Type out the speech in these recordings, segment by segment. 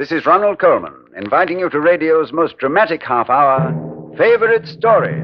This is Ronald Coleman, inviting you to radio's most dramatic half-hour, Favorite Story.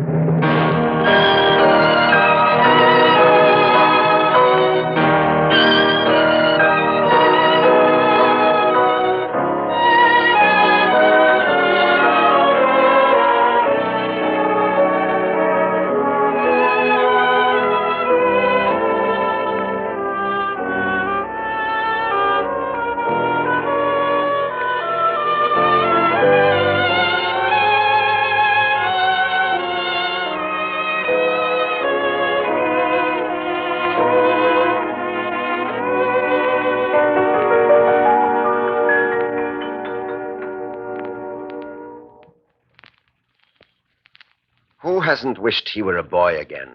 Who hasn't wished he were a boy again?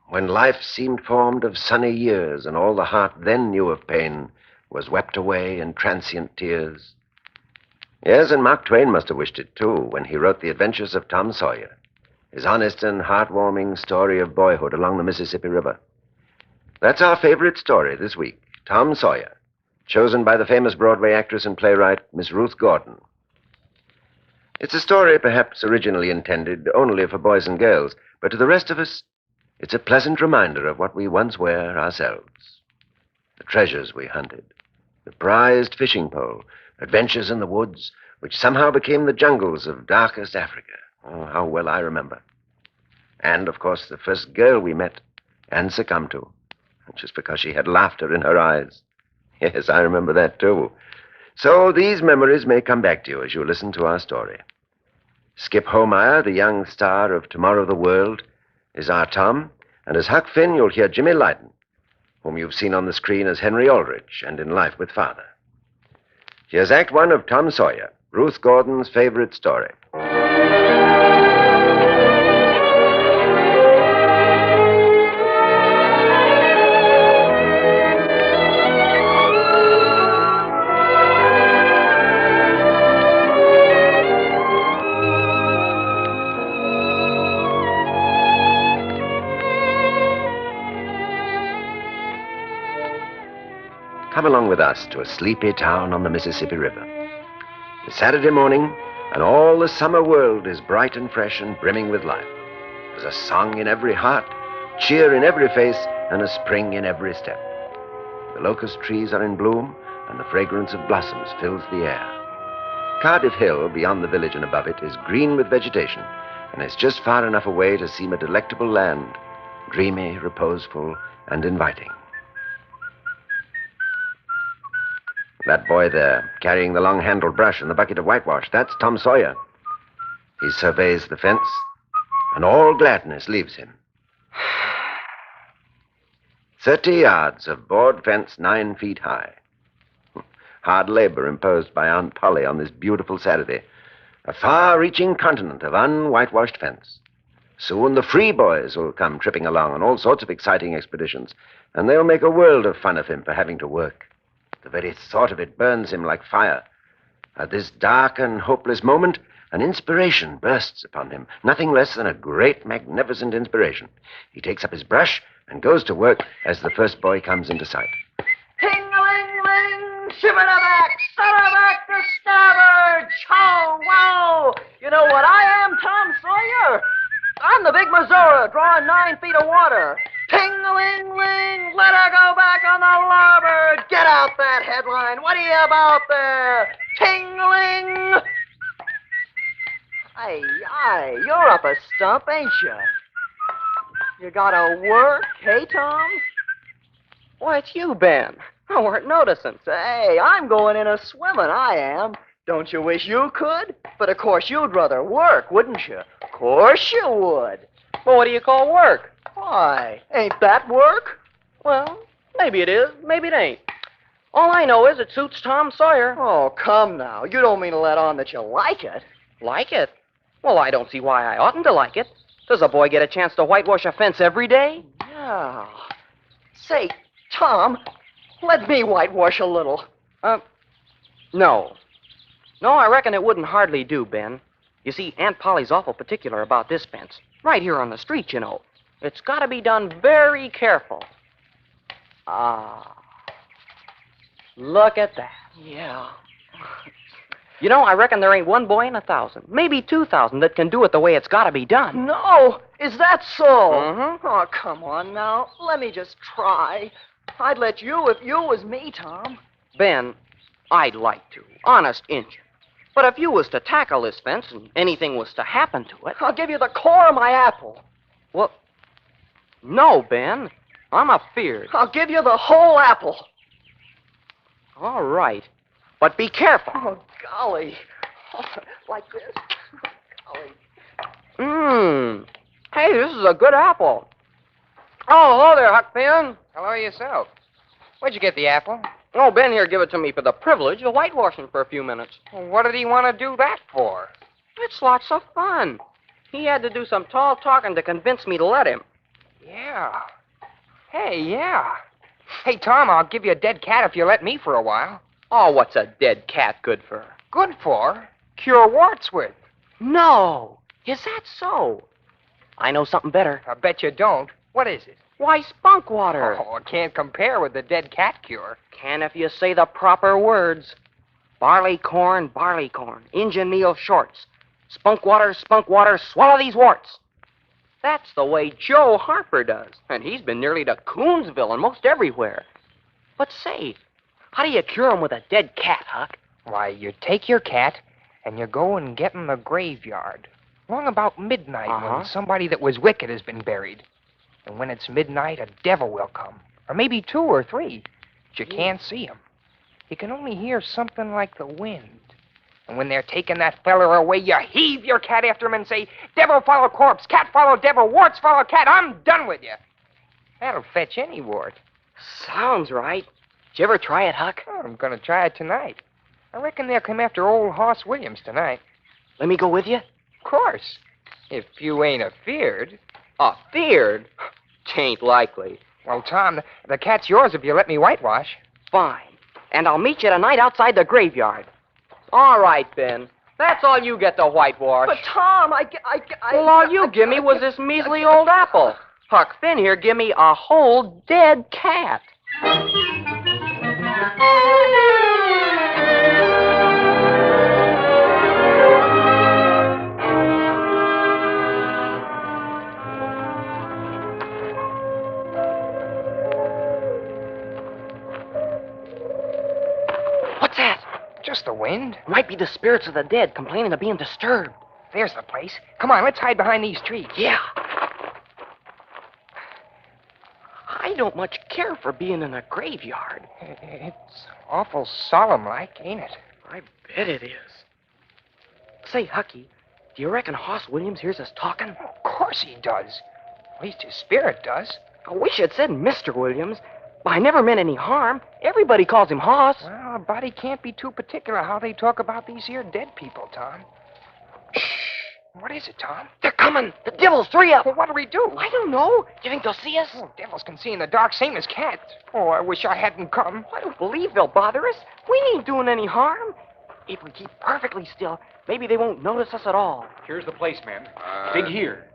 When life seemed formed of sunny years, and all the heart then knew of pain was wept away in transient tears. Yes, and Mark Twain must have wished it, too, when he wrote The Adventures of Tom Sawyer, his honest and heartwarming story of boyhood along the Mississippi River. That's our favorite story this week, Tom Sawyer, chosen by the famous Broadway actress and playwright, Miss Ruth Gordon. It's a story perhaps originally intended only for boys and girls, but to the rest of us, it's a pleasant reminder of what we once were ourselves. The treasures we hunted, the prized fishing pole, adventures in the woods, which somehow became the jungles of darkest Africa. Oh, how well I remember. And, of course, the first girl we met and succumbed to, just because she had laughter in her eyes. Yes, I remember that, too. So these memories may come back to you as you listen to our story. Skip Homeyer, the young star of Tomorrow the World, is our Tom, and as Huck Finn, you'll hear Jimmy Lydon, whom you've seen on the screen as Henry Aldrich and in Life with Father. Here's Act One of Tom Sawyer, Ruth Gordon's favorite story. Come along with us to a sleepy town on the Mississippi River. It's Saturday morning, and all the summer world is bright and fresh and brimming with life. There's a song in every heart, cheer in every face, and a spring in every step. The locust trees are in bloom, and the fragrance of blossoms fills the air. Cardiff Hill, beyond the village and above it, is green with vegetation, and it's just far enough away to seem a delectable land, dreamy, reposeful, and inviting. That boy there, carrying the long-handled brush and the bucket of whitewash, that's Tom Sawyer. He surveys the fence, and all gladness leaves him. 30 yards of board fence 9 feet high. Hard labor imposed by Aunt Polly on this beautiful Saturday. A far-reaching continent of unwhitewashed fence. Soon the free boys will come tripping along on all sorts of exciting expeditions, and they'll make a world of fun of him for having to work. The very thought of it burns him like fire. At this dark and hopeless moment, an inspiration bursts upon him. Nothing less than a great, magnificent inspiration. He takes up his brush and goes to work as the first boy comes into sight. Ting-a-ling-ling, shiver-a-back, set-a-back to starboard, chow-wow. You know what I am, Tom Sawyer? I'm the big Missouri drawing 9 feet of water. Ting-a-ling-ling, let her go back on the larboard. Get out that headline. What are you about there? Ting-a-ling. Aye, you're up a stump, ain't you? You gotta work, hey, Tom? Why, it's you, Ben. I weren't noticing. Say, I'm going in a swimming, I am. Don't you wish you could? But of course you'd rather work, wouldn't you? Of course you would. Well, what do you call work? Why, ain't that work? Well, maybe it is, maybe it ain't. All I know is it suits Tom Sawyer. Oh, come now. You don't mean to let on that you like it. Like it? Well, I don't see why I oughtn't to like it. Does a boy get a chance to whitewash a fence every day? Yeah. Say, Tom, let me whitewash a little. No. No, I reckon it wouldn't hardly do, Ben. You see, Aunt Polly's awful particular about this fence. Right here on the street, you know. It's got to be done very careful. Ah. Look at that. Yeah. You know, I reckon there ain't one boy in 1,000, maybe 2,000, that can do it the way it's got to be done. No! Is that so? Mm-hmm. Oh, come on now. Let me just try. I'd let you if you was me, Tom. Ben, I'd like to. Honest Injun. But if you was to tackle this fence and anything was to happen to it... I'll give you the core of my apple. Well, no, Ben. I'm afeard. I'll give you the whole apple. All right. But be careful. Oh, golly. Like this. Golly. Hey, this is a good apple. Oh, hello there, Huck Finn. Hello yourself. Where'd you get the apple? Oh, Ben here give it to me for the privilege of whitewashing for a few minutes. Well, what did he want to do that for? It's lots of fun. He had to do some tall talking to convince me to let him. Yeah. Hey, yeah. Hey, Tom, I'll give you a dead cat if you let me for a while. Oh, what's a dead cat good for? Good for? Cure warts with. No. Is that so? I know something better. I bet you don't. What is it? Why, spunk water. Oh, it can't compare with the dead cat cure. Can if you say the proper words. Barley corn, Injun meal shorts. Spunk water, swallow these warts. That's the way Joe Harper does. And he's been nearly to Coonsville and most everywhere. But say, how do you cure him with a dead cat, Huck? Why, you take your cat and you go and get in the graveyard. Long about midnight when somebody that was wicked has been buried. And when it's midnight, a devil will come. Or maybe 2 or 3. But you can't see him. You can only hear something like the wind. And when they're taking that feller away, you heave your cat after him and say, devil follow corpse, cat follow devil, warts follow cat, I'm done with you. That'll fetch any wart. Sounds right. Did you ever try it, Huck? Oh, I'm going to try it tonight. I reckon they'll come after old Hoss Williams tonight. Let me go with you? Of course. If you ain't afeard. Afeard? Tain't likely. Well, Tom, the cat's yours if you let me whitewash. Fine. And I'll meet you tonight outside the graveyard. All right, Ben. That's all you get to whitewash. But, Tom, Well, all you give me was this measly old apple. Huck Finn here give me a whole dead cat. What's that? Just the wind. Might be the spirits of the dead complaining of being disturbed. There's the place. Come on, let's hide behind these trees. Yeah. I don't much care for being in a graveyard. It's awful solemn-like, ain't it? I bet it is. Say, Hucky, do you reckon Hoss Williams hears us talking? Of course he does. At least his spirit does. I wish it said Mr. Williams. But I never meant any harm. Everybody calls him Hoss. Well, a body can't be too particular how they talk about these here dead people, Tom. Shh. What is it, Tom? They're coming. The devils, 3 up. Well, what do we do? I don't know. Do you think they'll see us? Oh, devils can see in the dark, same as cats. Oh, I wish I hadn't come. I don't believe they'll bother us. We ain't doing any harm. If we keep perfectly still, maybe they won't notice us at all. Here's the place, men. Dig here.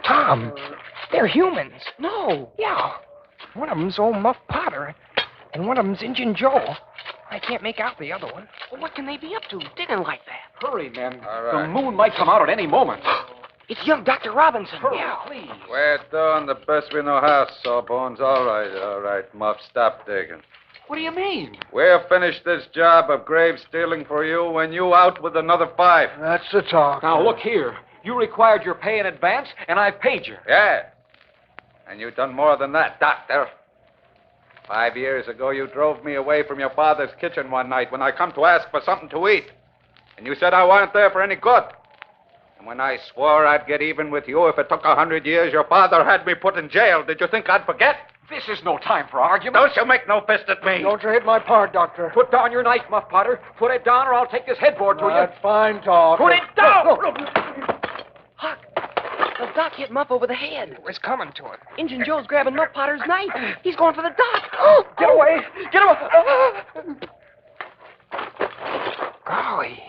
Tom, they're humans. No. Yeah. One of them's old Muff Potter, and one of them's Injun Joe. I can't make out the other one. Well, what can they be up to, digging like that? Hurry, men. All right. The moon might come out at any moment. It's young Dr. Robinson. Hurry, Yeah. please. We're doing the best we know how, Sawbones. All right, Muff, stop digging. What do you mean? We'll finish this job of grave stealing for you when you out with another 5. That's the talk. Now, look here. You required your pay in advance, and I've paid you. Yeah. And you've done more than that, Doctor. 5 years ago, you drove me away from your father's kitchen one night when I come to ask for something to eat. And you said I wasn't there for any good. And when I swore I'd get even with you if it took 100 years, your father had me put in jail. Did you think I'd forget? This is no time for argument. Don't you make no fist at me. Don't you hit my part, Doctor. Put down your knife, Muff Potter. Put it down, or I'll take this headboard to That's fine talk. you. Put it down! Huck, the doc hit Muff over the head. It was coming to him. Injun Joe's grabbing Muff Potter's knife. He's going for the doc. Get away! Get him! Golly.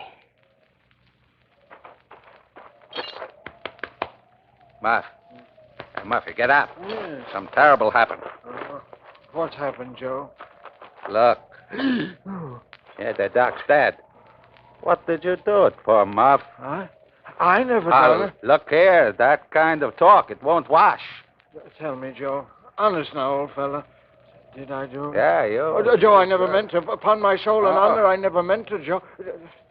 Muff. Hey, Muffy, get up. Yes. Something terrible happened. What's happened, Joe? Look. Yeah, the doc's dead. What did you do it for, Muff? I never done it. Look here, that kind of talk, it won't wash. Tell me, Joe. Honest now, old fella. Did I do it? Yeah, you. Oh, Joe, I never meant to. Upon my soul and honor, I never meant to, Joe.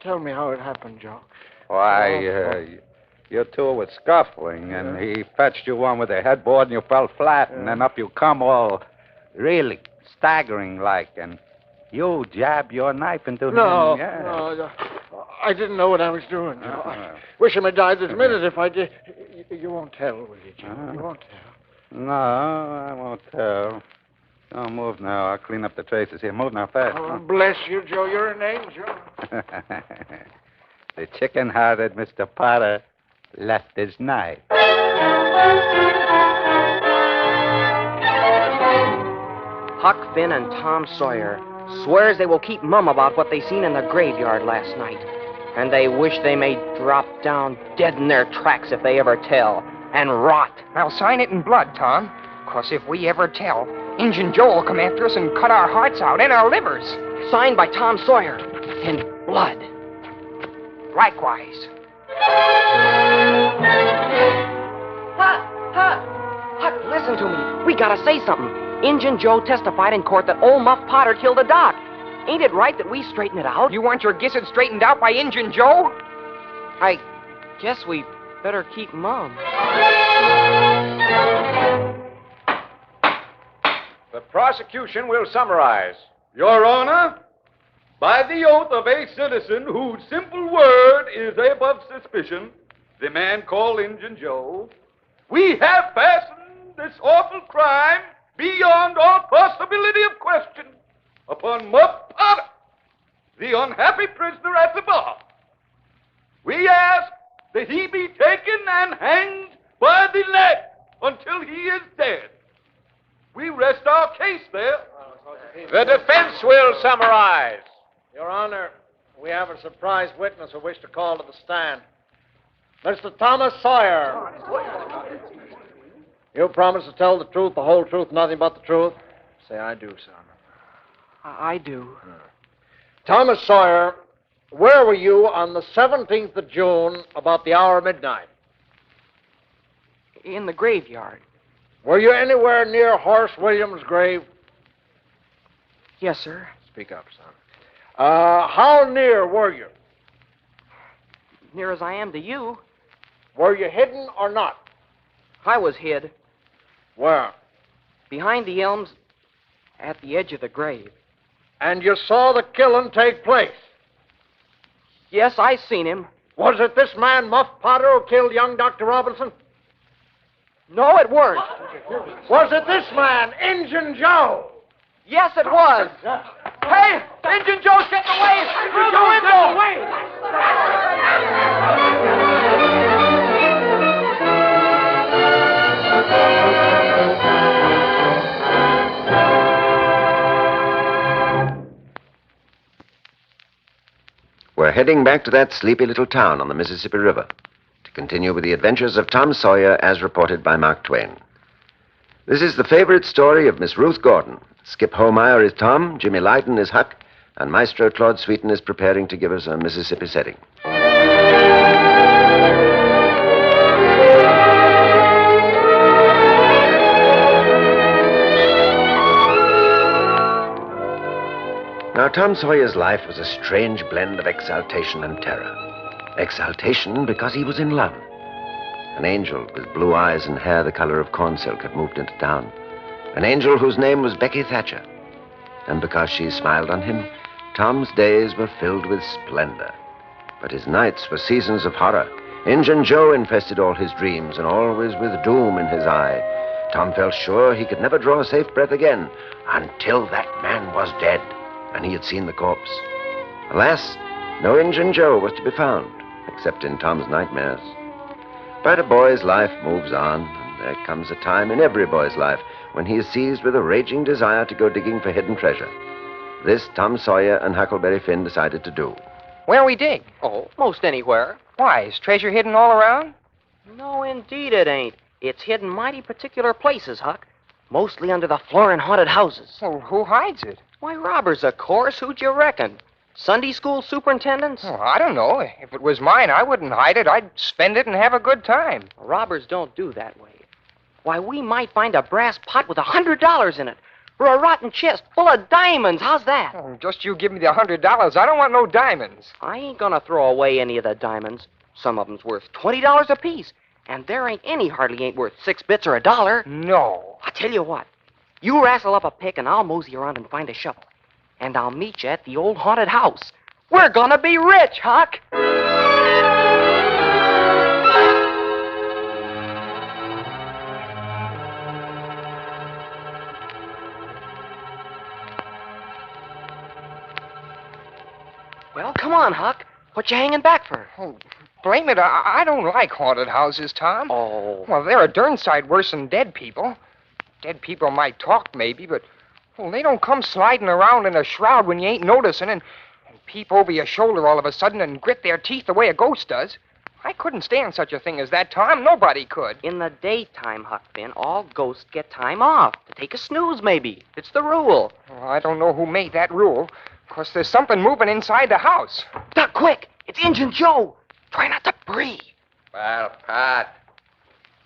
Tell me how it happened, Joe. Why, you two were scuffling, and he fetched you one with a headboard, and you fell flat, and then up you come all really staggering like, and you jab your knife into him. No, Yeah. no, I didn't know what I was doing, Joe. I wish him had died this minute if I did. You won't tell, will you, Joe? You won't tell. No, I won't tell. Don't move now. I'll clean up the traces here. Move now, fast. Oh, bless you, Joe. You're an angel. The chicken-hearted Mr. Potter left his knife. Huck Finn and Tom Sawyer swears they will keep mum about what they seen in the graveyard last night. And they wish they may drop down dead in their tracks if they ever tell, and rot. Now sign it in blood, Tom. 'Cause if we ever tell, Injun Joe will come after us and cut our hearts out and our livers. Signed by Tom Sawyer in blood. Likewise. Huck, listen to me. We gotta say something. Injun Joe testified in court that old Muff Potter killed the doc. Ain't it right that we straighten it out? You want your gizzard straightened out by Injun Joe? I guess we better keep mum. The prosecution will summarize. Your Honor, by the oath of a citizen whose simple word is above suspicion, the man called Injun Joe, we have fastened this awful crime beyond all possibility of question upon Muff Potter, the unhappy prisoner at the bar. We ask that he be taken and hanged by the leg until he is dead. We rest our case there. The defense will summarize. Your Honor, we have a surprise witness who wishes to call to the stand. Mr. Thomas Sawyer. You promise to tell the truth, the whole truth, nothing but the truth? Say, I do, son. I do. Thomas Sawyer, where were you on the 17th of June about the hour of midnight? In the graveyard. Were you anywhere near Horace Williams' grave? Yes, sir. Speak up, son. How near were you? Near as I am to you. Were you hidden or not? I was hid. Where? Behind the elms at the edge of the grave. And you saw the killing take place? Yes, I seen him. Was it this man, Muff Potter, who killed young Dr. Robinson? No, it weren't. Was it this man, Injun Joe? Yes, it was. Hey, Injun Joe's getting away! Through the window! We're heading back to that sleepy little town on the Mississippi River to continue with the adventures of Tom Sawyer as reported by Mark Twain. This is the favorite story of Miss Ruth Gordon. Skip Homeyer is Tom, Jimmy Lydon is Huck, and Maestro Claude Sweeten is preparing to give us a Mississippi setting. Now, Tom Sawyer's life was a strange blend of exaltation and terror. Exaltation because he was in love. An angel with blue eyes and hair the color of corn silk had moved into town. An angel whose name was Becky Thatcher. And because she smiled on him, Tom's days were filled with splendor. But his nights were seasons of horror. Injun Joe infested all his dreams, and always with doom in his eye. Tom felt sure he could never draw a safe breath again until that man was dead, and he had seen the corpse. Alas, no Injun Joe was to be found, except in Tom's nightmares. But a boy's life moves on, and there comes a time in every boy's life when he is seized with a raging desire to go digging for hidden treasure. This Tom Sawyer and Huckleberry Finn decided to do. Where we dig? Oh, most anywhere. Why, is treasure hidden all around? No, indeed it ain't. It's hidden mighty particular places, Huck. Mostly under the floor in haunted houses. Well, who hides it? Why, robbers, of course. Who'd you reckon? Sunday school superintendents? Oh, I don't know. If it was mine, I wouldn't hide it. I'd spend it and have a good time. Robbers don't do that way. Why, we might find a brass pot with $100 in it. Or a rotten chest full of diamonds. How's that? Oh, just you give me the $100. I don't want no diamonds. I ain't gonna throw away any of the diamonds. Some of them's worth $20 apiece. And there hardly ain't worth 6 bits or $1. No. I tell you what. You wrestle up a pick and I'll mosey around and find a shovel. And I'll meet you at the old haunted house. We're gonna be rich, Huck! Well, come on, Huck. What you hanging back for? Oh, blame it, I don't like haunted houses, Tom. Oh. Well, they're a darn sight worse than dead people. Dead people might talk, maybe, but well, they don't come sliding around in a shroud when you ain't noticing and peep over your shoulder all of a sudden and grit their teeth the way a ghost does. I couldn't stand such a thing as that, Tom. Nobody could. In the daytime, Huck Finn, all ghosts get time off. To take a snooze, maybe. It's the rule. Well, I don't know who made that rule. Of course, there's something moving inside the house. Duck, quick! It's Injun Joe! Try not to breathe. Well, Pat,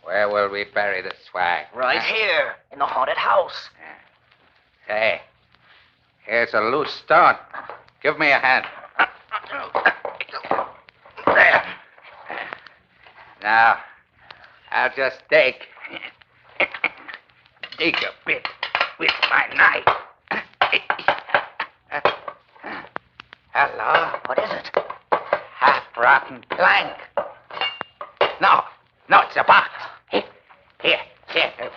where will we bury the swag? Right here, in the haunted house. Hey, here's a loose stone. Give me a hand. There. Now, I'll just dig a bit with my knife. Hello? What is it? Half-rotten plank. No, it's a box. Here,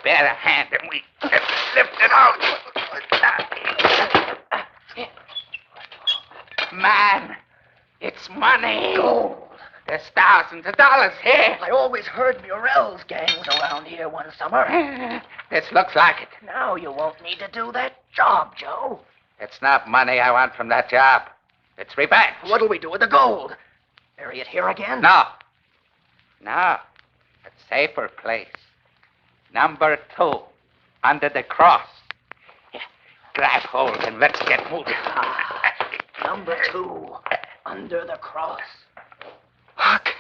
bear a hand and we lift it out. Man, it's money. Gold. There's thousands of dollars here. I always heard Murrell's gang was around here one summer. This looks like it. Now you won't need to do that job, Joe. It's not money I want from that job. It's revenge. What'll we do with the gold? Bury it here again? No. A safer place. Number 2, under the cross. Here, grab hold and let's get moving. Number 2, under the cross. Huck!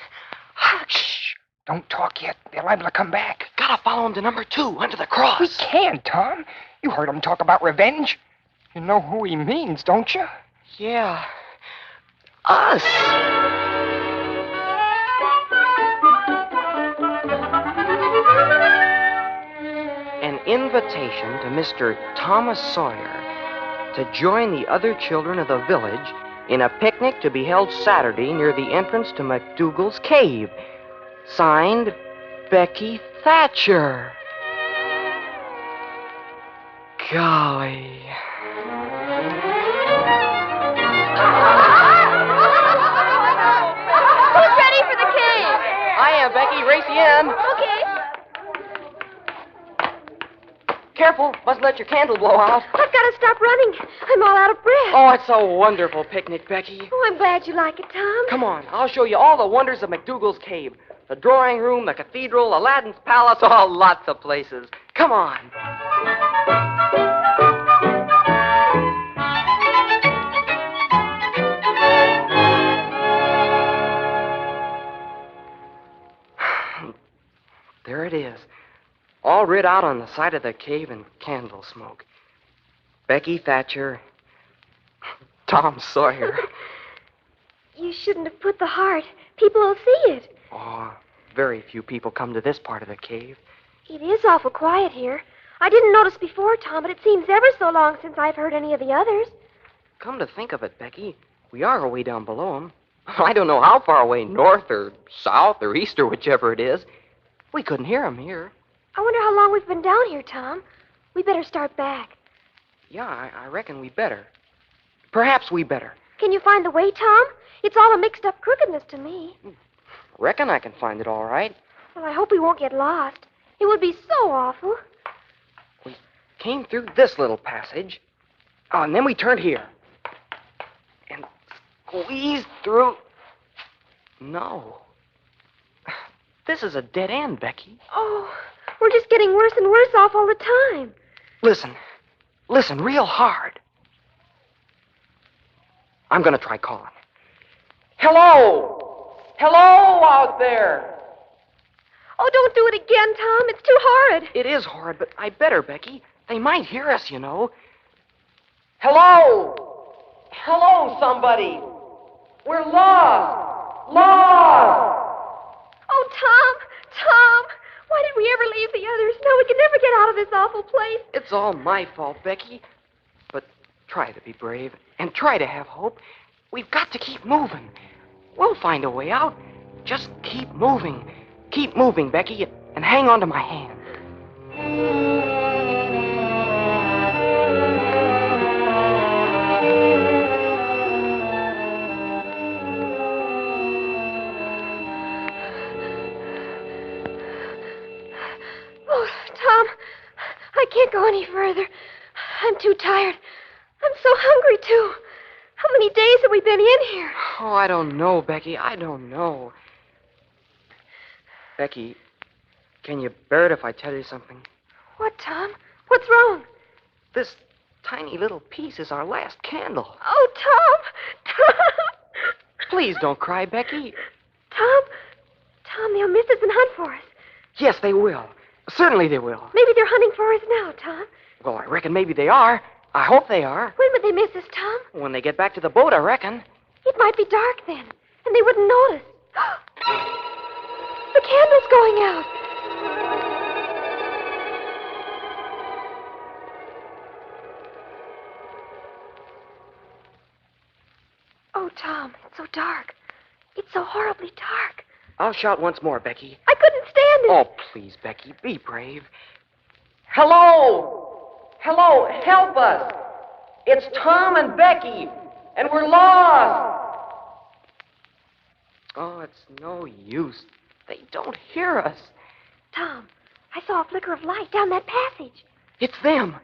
Shh! Don't talk yet. They're liable to come back. Gotta follow him to number 2, under the cross. We can't, Tom. You heard him talk about revenge. You know who he means, don't you? Yeah. Us! An invitation to Mr. Thomas Sawyer to join the other children of the village in a picnic to be held Saturday near the entrance to McDougal's cave. Signed, Becky Thatcher. Golly. Who's ready for the cave? I am, Becky. Race you in. Okay. Careful. Mustn't let your candle blow out. I've got to stop running. I'm all out of breath. Oh, it's a wonderful picnic, Becky. Oh, I'm glad you like it, Tom. Come on. I'll show you all the wonders of McDougal's cave. The drawing room, the cathedral, Aladdin's palace, oh, lots of places. Come on. There it is. All writ out on the side of the cave in candle smoke. Becky Thatcher, Tom Sawyer. You shouldn't have put the heart. People will see it. Oh, very few people come to this part of the cave. It is awful quiet here. I didn't notice before, Tom, but it seems ever so long since I've heard any of the others. Come to think of it, Becky, we are way down below them. I don't know how far away, north or south or east or whichever it is. We couldn't hear them here. I wonder how long we've been down here, Tom. We better start back. Yeah, I reckon we better. Perhaps we better. Can you find the way, Tom? It's all a mixed-up crookedness to me. Reckon I can find it all right. Well, I hope we won't get lost. It would be so awful. We came through this little passage. Oh, and then we turned here. And squeezed through. No. This is a dead end, Becky. Oh, we're just getting worse and worse off all the time. Listen. Listen real hard. I'm going to try calling. Hello? Hello out there. Oh, don't do it again, Tom. It's too horrid. It is horrid, but I better, Becky. They might hear us, you know. Hello? Hello, somebody. We're lost. Lost. Oh, Tom. Why did we ever leave the others? Now we can never get out of this awful place. It's all my fault, Becky. But try to be brave and try to have hope. We've got to keep moving. We'll find a way out. Just keep moving. Keep moving, Becky, and hang on to my hand. Oh, Tom, I can't go any further. I'm too tired. I'm so hungry, too. How many days have we been in here? Oh, I don't know, Becky. I don't know. Becky, can you bear it if I tell you something? What, Tom? What's wrong? This tiny little piece is our last candle. Oh, Tom! Please don't cry, Becky. Tom, they'll miss us and hunt for us. Yes, they will. Certainly they will. Maybe they're hunting for us now, Tom. Well, I reckon maybe they are. I hope they are. When would they miss us, Tom? When they get back to the boat, I reckon. It might be dark then, and they wouldn't notice. The candle's going out. Oh, Tom, it's so dark. It's so horribly dark. I'll shout once more, Becky. I couldn't stand it. Oh, please, Becky, be brave. Hello! Hello, help us! It's Tom and Becky, and we're lost! Oh, it's no use. They don't hear us. Tom, I saw a flicker of light down that passage. It's them.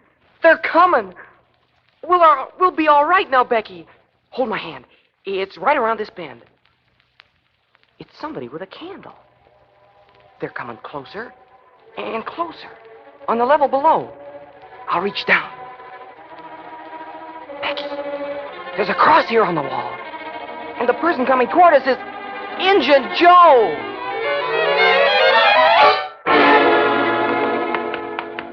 They're coming. We'll be all right now, Becky. Hold my hand. It's right around this bend. It's somebody with a candle. They're coming closer and closer on the level below. I'll reach down. Becky, there's a cross here on the wall. And the person coming toward us is Injun Joe.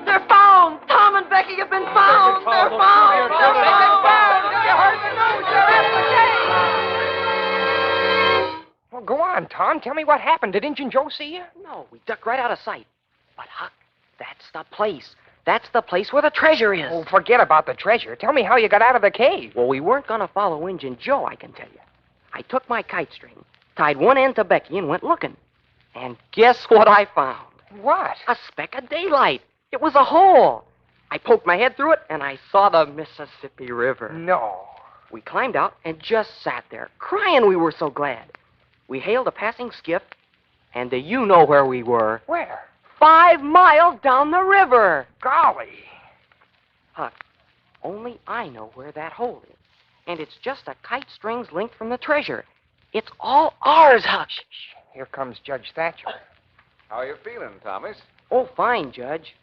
They're found. Tom and Becky have been found. They're found. They've been found. You heard the news. You're at the gate. Well, go on, Tom. Tell me what happened. Did Injun Joe see you? No, we ducked right out of sight. But, Huck, that's the place. That's the place where the treasure is. Oh, forget about the treasure. Tell me how you got out of the cave. Well, we weren't going to follow Injun Joe, I can tell you. I took my kite string, tied one end to Becky, and went looking. And guess what I found? What? A speck of daylight. It was a hole. I poked my head through it, and I saw the Mississippi River. No. We climbed out and just sat there, crying we were so glad. We hailed a passing skiff, and do you know where we were? Where? 5 miles down the river. Golly. Huck, only I know where that hole is. And it's just a kite string's length from the treasure. It's all ours, Huck. Here comes Judge Thatcher. How are you feeling, Thomas? Oh, fine, Judge.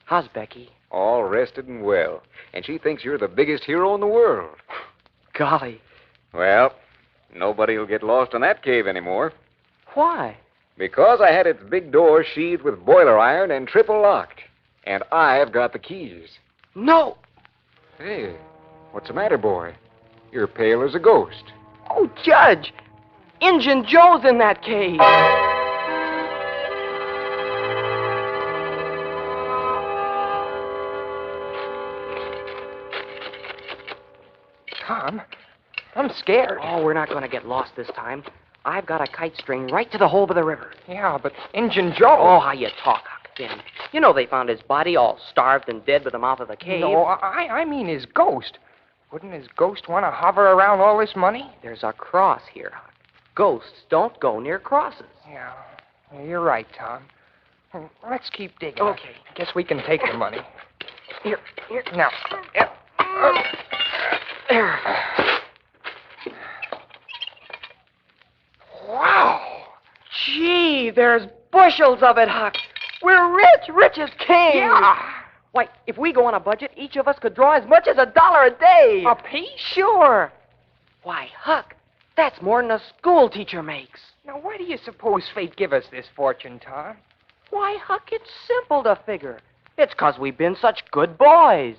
How's Becky? All rested and well. And she thinks you're the biggest hero in the world. Golly. Well, nobody will get lost in that cave anymore. Why? Because I had its big door sheathed with boiler iron and triple locked. And I've got the keys. No. Hey, what's the matter, boy? You're pale as a ghost. Oh, Judge. Injun Joe's in that cave. Tom, I'm scared. Oh, we're not going to get lost this time. I've got a kite string right to the hole by the river. Yeah, but Injun Joe. Oh, how you talk, Huck, Ben. You know they found his body all starved and dead by the mouth of the cave. No, I mean his ghost. Wouldn't his ghost want to hover around all this money? There's a cross here, Huck. Ghosts don't go near crosses. Yeah, you're right, Tom. Well, let's keep digging. Okay. I guess we can take the money. Here. Now, There. wow. Gee, there's bushels of it, Huck. We're rich as kings. Yeah. Why, if we go on a budget, each of us could draw as much as $1 a day. A piece? Sure. Why, Huck, that's more than a school teacher makes. Now, why do you suppose fate give us this fortune, Tom? Why, Huck, it's simple to figure. It's 'cause we've been such good boys.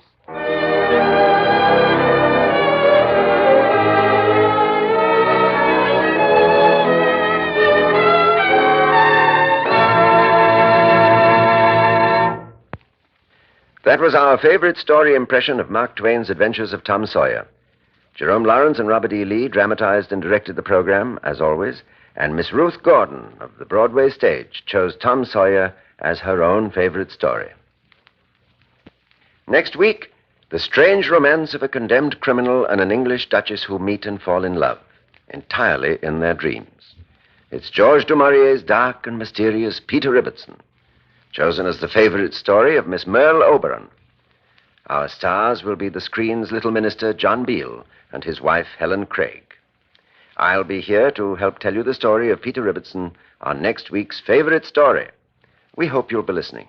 That was our favorite story impression of Mark Twain's Adventures of Tom Sawyer. Jerome Lawrence and Robert E. Lee dramatized and directed the program, as always, and Miss Ruth Gordon of the Broadway stage chose Tom Sawyer as her own favorite story. Next week, the strange romance of a condemned criminal and an English duchess who meet and fall in love, entirely in their dreams. It's Georges du Maurier's dark and mysterious Peter Ibbotson, chosen as the favorite story of Miss Merle Oberon. Our stars will be the screen's little minister, John Beale, and his wife, Helen Craig. I'll be here to help tell you the story of Peter Ibbotson on next week's favorite story. We hope you'll be listening.